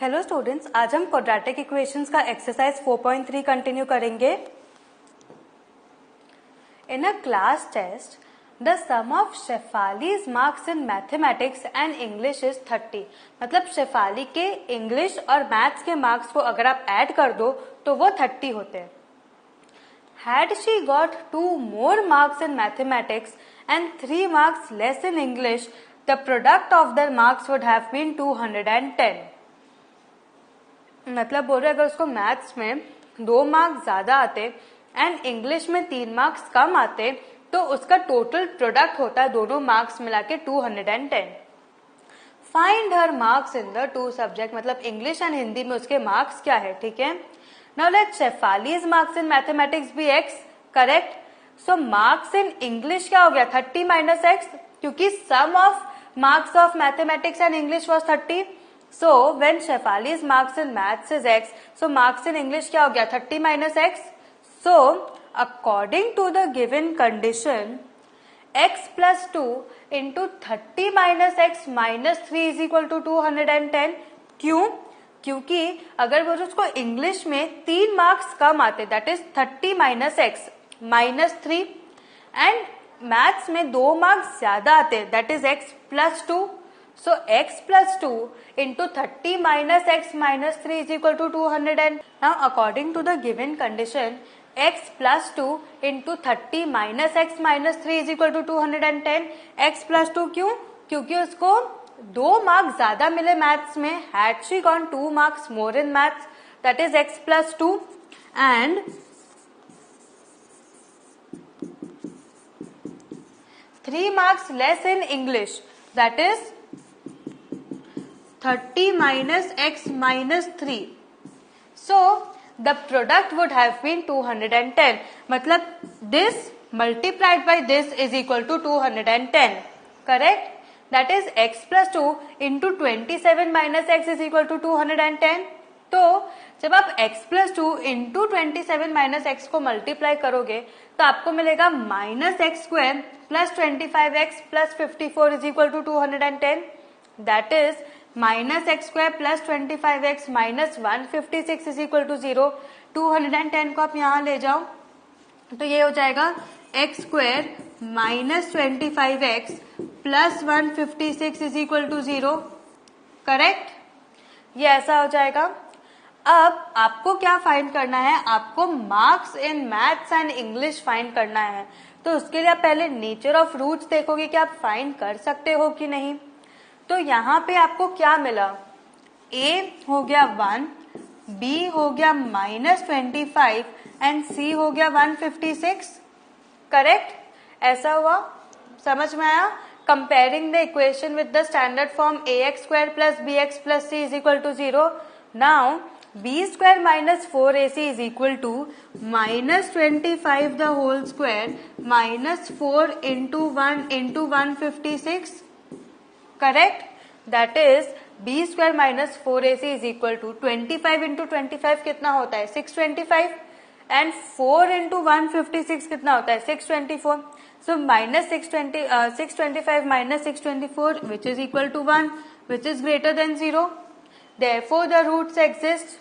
Hello students, आज हम quadratic equations का एक्सरसाइज 4.3 कंटिन्यू करेंगे। In a class test the sum of Shefali's marks in mathematics and English is 30। मतलब शेफाली के English और मैथ्स के मार्क्स को अगर आप ऐड कर दो तो वो 30 होते हैं। Had she got 2 more marks in mathematics and 3 marks less in English, the product of their marks would have been 210. मतलब बोल रहे अगर उसको मैथ्स में 2 मार्क्स ज्यादा आते एंड इंग्लिश में 3 मार्क्स कम आते तो उसका टोटल प्रोडक्ट होता है दोनों मार्क्स मिला के 210. Find her marks in the 2 subject, मतलब इंग्लिश एंड हिंदी में उसके मार्क्स क्या है, ठीक है। Now let Shefali's marks in mathematics be x, correct? So marks in English क्या हो गया 30 minus x, क्योंकि sum of marks of mathematics and English was 30. So when Shefali's marks in maths is x, so marks in English क्या हो गया 30 minus x. So according to the given condition, x plus 2 into 30 minus x minus 3 is equal to 210. क्यों? क्योंकि अगर वो उसको English में 3 marks कम आते that is 30 minus x minus 3 and maths में 2 मार्क्स ज्यादा आते that is x plus 2. So x plus 2 into 30 minus x minus 3 is equal to 210. Now according to the given condition x plus 2 into 30 minus x minus 3 is equal to 210. X plus 2 क्यों? क्योंकि उसको 2 marks ज्यादा मिले maths में. Had she gone 2 marks more in maths that is x plus 2 and 3 marks less in English that is 30 minus x minus 3. So the product would have been 210. मतलब this multiplied by this is equal to 210, correct. That is x plus 2 into 27 minus x is equal to 210. तो जब आप x plus 2 into 27 minus x को multiply करोगे तो आपको मिलेगा minus x square plus 25x plus 54 is equal to 210. That is minus x square plus 25x minus 156 is equal to 0. 210 को आप यहाँ ले जाओ तो ये हो जाएगा x square minus 25x plus 156 is equal to 0, correct. ये ऐसा हो जाएगा. अब आपको क्या फाइंड करना है, आपको marks in maths and English find करना है. तो उसके लिए आप पहले नेचर ऑफ रूट्स देखोगे कि आप फाइंड कर सकते हो कि नहीं. तो यहाँ पे आपको क्या मिला, a हो गया 1, b हो गया माइनस 25 एंड c हो गया 156, करेक्ट. ऐसा हुआ, समझ में आया. Comparing the equation with the standard form ax square plus bx plus c is equal to 0. Now b square minus 4ac is equal to minus 25 the whole square minus 4 into 1 into 156, correct. That is b square minus 4ac is equal to 25 into 25 कितना होता है 625 and 4 into 156 कितना होता है 624. So minus 625 minus 624 which is equal to 1 which is greater than 0. Therefore the roots exist.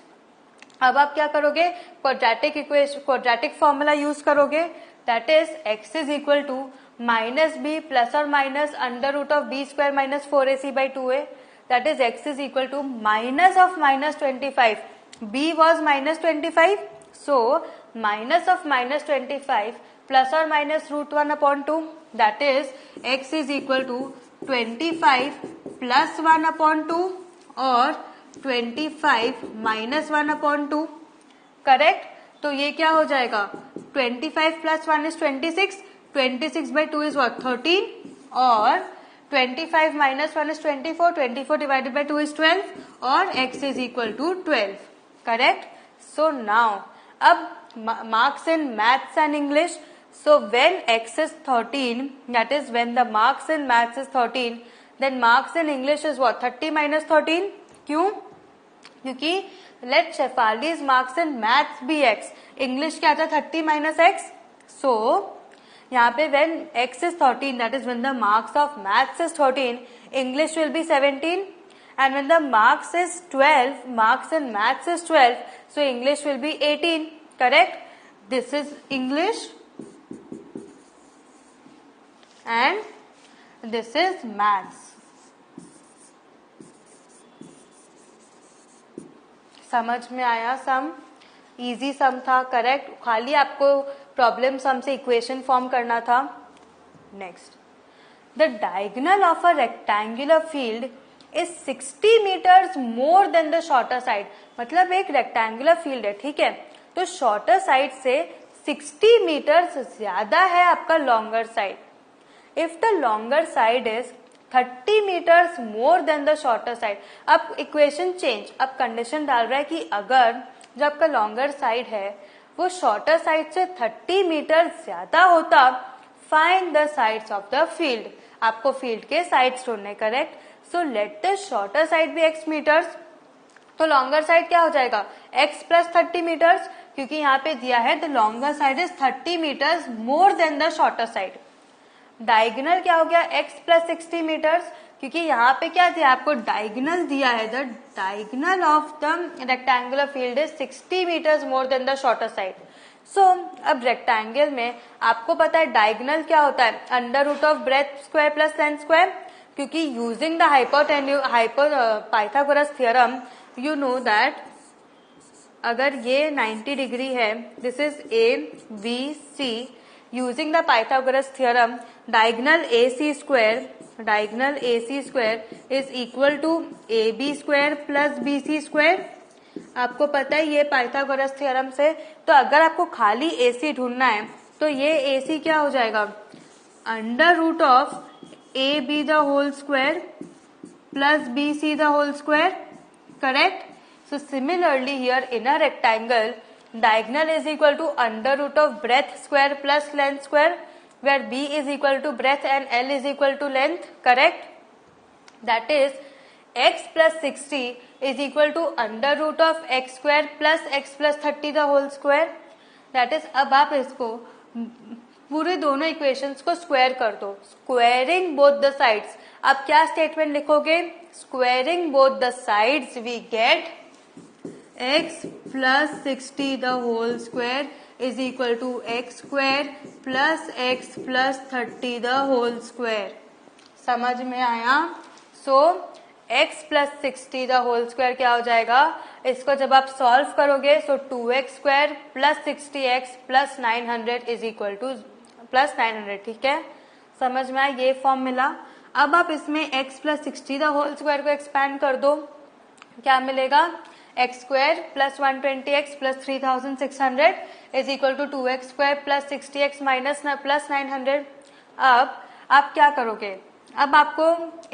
अब आप क्या करोगे, क्वाड्रेटिक फॉर्मूला यूज करोगे. That is x is equal to minus b plus और minus under root of b square minus 4ac by 2a. That is x is equal to minus of minus 25. b was minus 25. So minus of minus 25 plus or minus root 1 upon 2, that is x is equal to 25 plus 1 upon 2 और 25 minus 1 upon 2, correct. तो ये क्या हो जाएगा 25 plus 1 is 26, 26 by 2 is what 13 और 25 minus 1 is 24, 24 divided by 2 is 12 और x is equal to 12, correct. So now अब marks in maths and English. So when x is 13, that is when the marks in maths is 13, then marks in English is what 30 minus 13. क्यों? क्योंकि let Shefali's marks in maths be x, English क्या था 30 minus x. So यहाँ पे when x is 13, that is when the marks of maths is 13, English will be 17 and when the marks is 12, marks in maths is 12, so English will be 18, correct? This is English and this is maths. समझ में आया? सम easy सम था, correct? खाली आपको problem some से equation form करना था. Next, the diagonal of a rectangular field is 60 metres more than the shorter side. मतलब एक रेक्टेंगुलर फील्ड है, ठीक है, तो शॉर्टर साइड से 60 मीटर्स ज्यादा है आपका longer side. If the longer side is 30 metres more than the shorter side. अब इक्वेशन चेंज, अब कंडीशन डाल रहा है कि अगर जो आपका लॉन्गर साइड है वो शॉर्टर साइड से 30 मीटर ज्यादा होता, find the sides of the field. आपको फील्ड के साइड्स ढूंढने, correct? So let the shorter side be x metres. तो लॉन्गर साइड क्या हो जाएगा? x प्लस 30 मीटर्स, क्योंकि यहाँ पे दिया है the longer side is 30 metres more than the shorter side. Diagonal क्या हो गया? x प्लस 60 मीटर्स, क्योंकि यहाँ पे क्या दिया आपको? डायगोनल दिया है. The diagonal of the rectangular field is 60 metres more than the shorter side. So अब रेक्टेंगल में आपको पता है डायगोनल क्या होता है? Under root of breadth square plus length square. क्योंकि using the Pythagoras theorem you know that अगर ये 90 डिग्री है, this is A B C, using the Pythagoras theorem diagonal AC square is equal to AB square plus BC square. आपको पता है ये Pythagoras theorem से. तो अगर आपको खाली AC ढूंढना है तो ये AC क्या हो जाएगा? Under root of AB the whole square plus BC the whole square, correct? So similarly here in a rectangle diagonal is equal to under root of breadth square plus length square, where B is equal to breadth and L is equal to length, correct? That is x plus 60 is equal to under root of x square plus x plus 30 the whole square. That is, अब आप इसको पूरे दोनों equations को square कर दो. Squaring both the sides. अब क्या स्टेटमेंट लिखोगे? Squaring both the sides we get x plus 60 the whole square is equal to x square plus x plus 30 the whole square. समझ में आया? So x plus 60 the whole square क्या हो जाएगा? इसको जब आप सॉल्व करोगे so 2x square plus 60x plus 900 is equal to plus 900. ठीक है, समझ में आया? ये फॉर्म मिला. अब आप इसमें x plus 60 the whole square को एक्सपैंड कर दो, क्या मिलेगा? x square plus 120x plus 3600 is equal to 2x square plus 60x minus plus 900. अब आप क्या करोगे? अब आपको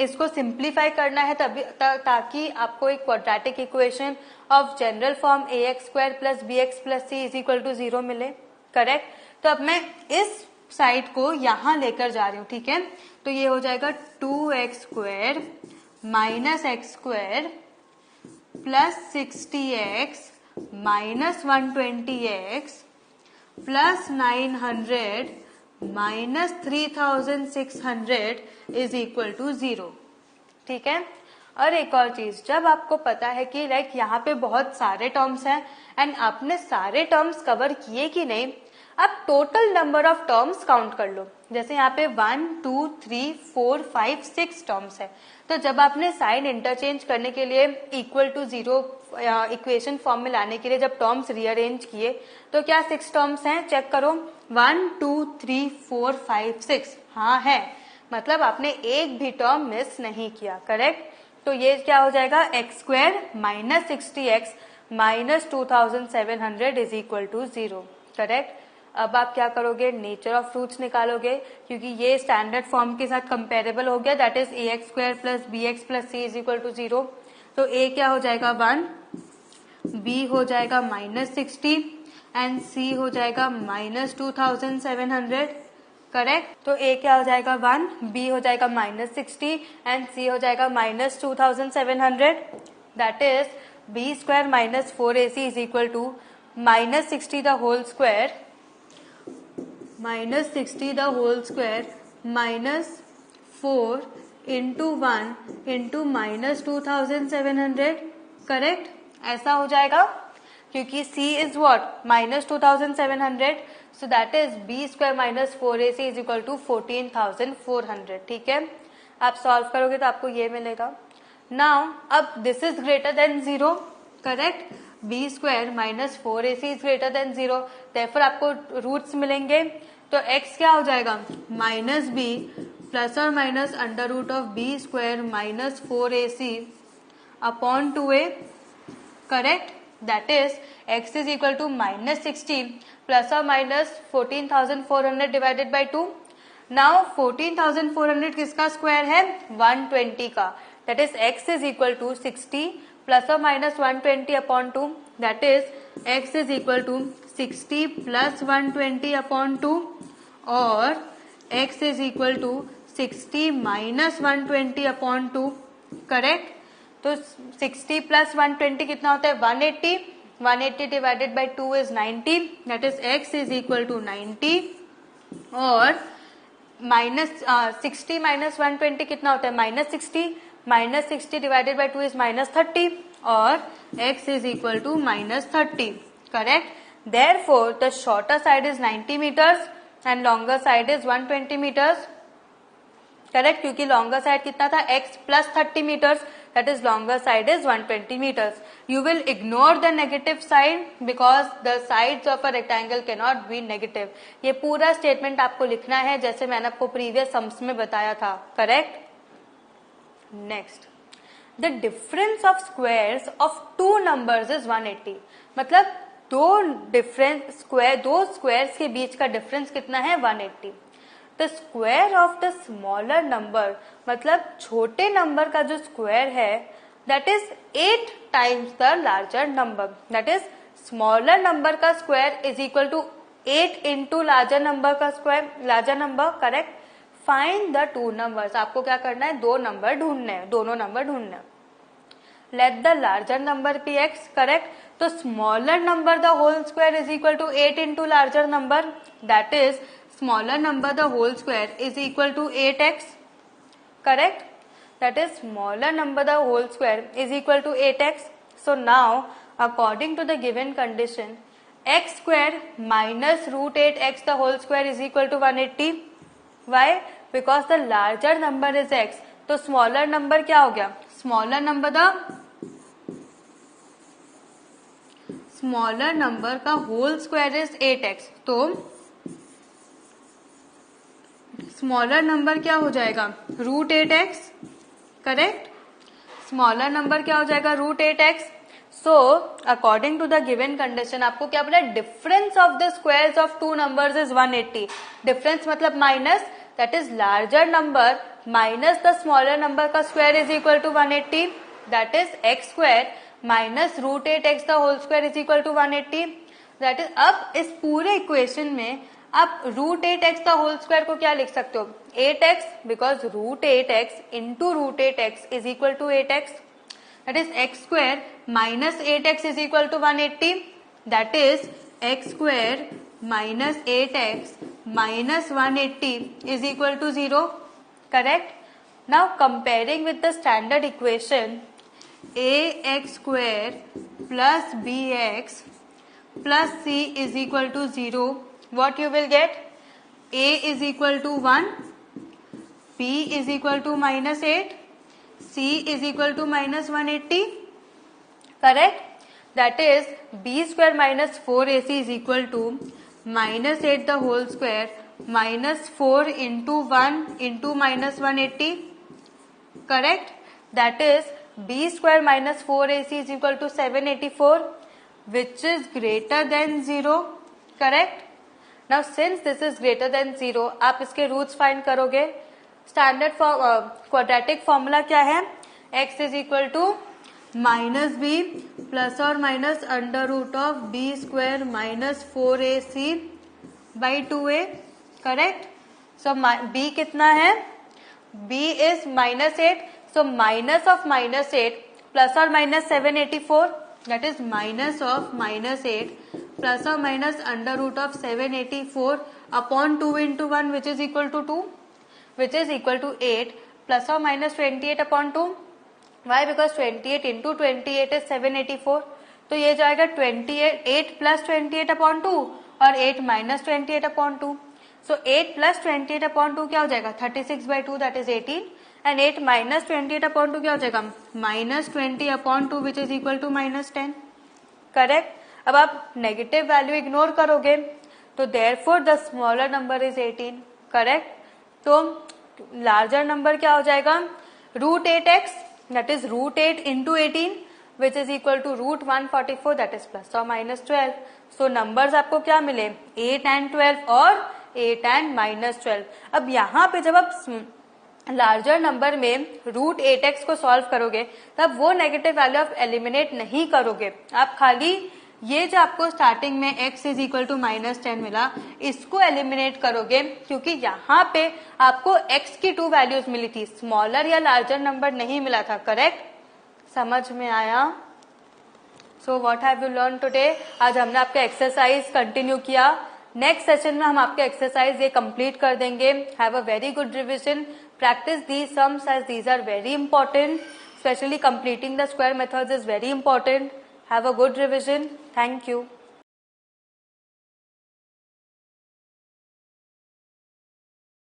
इसको सिंप्लीफाई करना है तभी ताकि आपको एक quadratic equation of general form ax square plus bx plus c is equal to 0 मिले, करेक्ट? तो अब मैं इस साइड को यहां लेकर जा रही हूं, ठीक है? तो ये हो जाएगा 2x square minus x square plus 60x minus 120x plus 900 minus 3600 is equal to 0. ठीक है. और एक और चीज, जब आपको पता है कि लाइक यहाँ पे बहुत सारे टर्म्स हैं एंड आपने सारे टर्म्स कवर किए कि नहीं, अब total number of terms count कर लो. जैसे यहाँ पे 1 2 3 4 5 6 टर्म्स है, तो जब आपने साइन इंटरचेंज करने के लिए इक्वल टू 0 इक्वेशन फॉर्म में लाने के लिए जब टर्म्स रीअरेंज किए तो क्या 6 टर्म्स हैं? चेक करो. 1 2 3 4 5 6. हाँ है, मतलब आपने एक भी टर्म मिस नहीं किया, करेक्ट? तो ये क्या हो जाएगा? X square minus 60x minus 2700 is equal to 0, correct? अब आप क्या करोगे? नेचर ऑफ फ्रूट्स निकालोगे, क्योंकि ये स्टैंडर्ड फॉर्म के साथ कंपेरेबल हो गया. That is ax square plus bx plus c is equal to 0. तो a क्या हो जाएगा? 1, b हो जाएगा माइनस 60 एंड c हो जाएगा माइनस 2700, करेक्ट? तो a क्या हो जाएगा? 1, b हो जाएगा माइनस 60 एंड c हो जाएगा minus 2700. That is b square minus 4ac is equal to minus 60 the whole square minus 60 the whole square minus 4 into 1 into minus 2700, correct, ऐसा हो जाएगा क्योंकि c is what minus 2700, so that is b square minus 4ac is equal to 14,400. ठीक है, आप solve करोगे तो आपको ये मिलेगा. नाउ अब this is greater than 0, correct, b square minus 4ac is greater than 0, therefore आपको रूट्स मिलेंगे. तो x क्या हो जाएगा, माइनस b प्लस और minus under root of b square minus 4ac upon 2a, correct, that is x is equal to minus 60 plus और minus 14,400 divided by 2. Now 14,400 किसका square है, 120 का, that is x is equal to 60 plus और minus 120 upon 2, that is x is equal to 60 plus 120 upon 2 और x is equal to 60 minus 120 upon 2, correct. तो 60 plus 120 कितना होता है, 180. 180 divided by 2 is 90, that is x is equal to 90 और minus 60 minus 120 कितना होता है, minus 60. Minus 60 divided by 2 is minus 30 और x is equal to minus 30, correct. Therefore the shorter side is 90 metres and longer side is 120 metres, correct, क्योंकि longer side कितना था, x plus 30 metres, that is longer side is 120 metres. You will ignore the negative side because the sides of a rectangle can not be negative. ये पूरा statement आपको लिखना है जैसे मैंने आपको प्रीवियस सम्स में बताया था, correct. Next, the difference of squares of two numbers is 180. मतलब दो स्क्वायर्स के बीच का डिफरेंस कितना है, 180. The square of the smaller number, मतलब छोटे नंबर का जो स्क्वायर है, that is 8 times the larger number. That is smaller number का square is equal to 8 into larger number का square, larger number, correct. Find the two numbers, आपको क्या करना है, दो नंबर ढूंढने हैं, दोनों नंबर ढूंढने हैं. Let the larger number be x, correct. तो smaller number the whole square is equal to 8 into larger number, that is smaller number the whole square is equal to 8x, correct, that is smaller number the whole square is equal to 8x. So now according to the given condition x square minus root 8x the whole square is equal to 180. Why? Because the larger number is x, तो smaller number क्या हो गया, smaller number का whole square is 8x, तो smaller number क्या हो जाएगा, root 8x, correct. Smaller number क्या हो जाएगा, root 8x. So according to the given condition आपको क्या बोला, difference of the squares of two numbers is 180. Difference मतलब minus, that is larger number minus the smaller number का square is equal to 180, that is x square minus root 8x the whole square is equal to 180. That is, अब इस पूरे equation में आप root 8x का whole square को क्या लिख सकते हो, 8x, because root 8x into root 8x is equal to 8x, that is x square minus 8x is equal to 180, that is x square minus 8x minus 180 is equal to 0, correct. Now comparing with the standard equation ax square plus bx plus c is equal to 0, what you will get, a is equal to 1, b is equal to minus 8, c is equal to minus 180, correct. That is b square minus 4ac is equal to minus 8 the whole square minus 4 into 1 into minus 180, correct. That is b square minus 4ac is equal to 784, which is greater than 0, correct. Now since this is greater than 0, आप इसके roots find करोगे. Standard quadratic formula क्या है, x is equal to minus b plus और minus under root of b square minus 4ac by 2a, correct. So b कितना है, b is minus 8, so minus of minus 8 plus और minus 784, that is minus of minus 8 plus और minus under root of 784 upon 2 into 1 which is equal to 2, which is equal to 8. Plus और minus 28/2. Why? Because 28 into 28 is 784. तो ये जाएगा 8 plus 28/2 और 8 minus 28/2. सो 8 plus 28/2 क्या हो जाएगा? 36/2 दैट इज 18. एंड 8 माइनस 28/2 क्या हो जाएगा? Minus 20/2 which is equal to minus 10. Correct. अब आप नेगेटिव वैल्यू इग्नोर करोगे तो therefore the smaller number is 18. Correct. तो लार्जर नंबर क्या हो जाएगा? √8x that is √8 into 18 which is equal to √144 that is plus और माइनस 12. सो नंबर्स आपको क्या मिले? 8 एंड 12 और 8 एंड माइनस 12. अब यहाँ पे जब आप लार्जर नंबर में √8x को सॉल्व करोगे तब वो नेगेटिव वैल्यू आप एलिमिनेट नहीं करोगे. आप खाली ये जो आपको स्टार्टिंग में x इज इक्वल टू -10 मिला इसको एलिमिनेट करोगे, क्योंकि यहाँ पे आपको x की 2 वैल्यूज मिली थी, स्मॉलर या लार्जर नंबर नहीं मिला था. करेक्ट. समझ में आया? So what have you learn today? आज हमने आपका एक्सरसाइज कंटिन्यू किया. नेक्स्ट सेशन में हम आपके एक्सरसाइज ये कंप्लीट कर देंगे. Have a very good revision. Practice these sums as these are very important. Specially completing the square methods is very important. Have a good revision. Thank you.